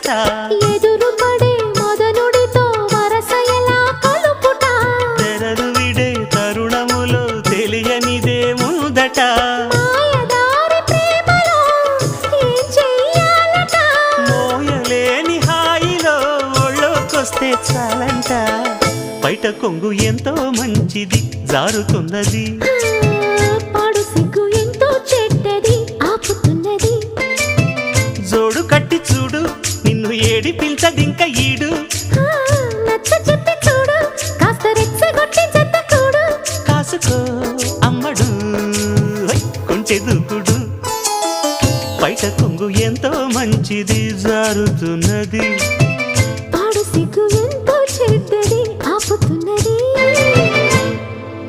ముచ్చట ఎదురు పడే మదనుడితో వరస ఎలా కలుపుట తెరలు విడే తరుణములో తెలియనిదే ముందట మాయదారి ప్రేమలో ఏం చెయ్యాలట మోయలేని హాయిలో ఒళ్ళోకొస్తే చాలంట బయట కొంగు ఎంతో మంచిది జారుతున్నది పాడు సిగ్గు ఎంతో చెడ్డది ఆపుతున్నది జోడు కట్టి చూడు నిన్ను ఏడిపించడింక ఈడు నచ్చ చెప్పి చూడు కాస్త రెచ్చగొట్టి జత కూడు కాసుకో అమ్మడు కొంచె దూకుడు బయట కొంగు ఎంతో మంచిది జారుతున్నది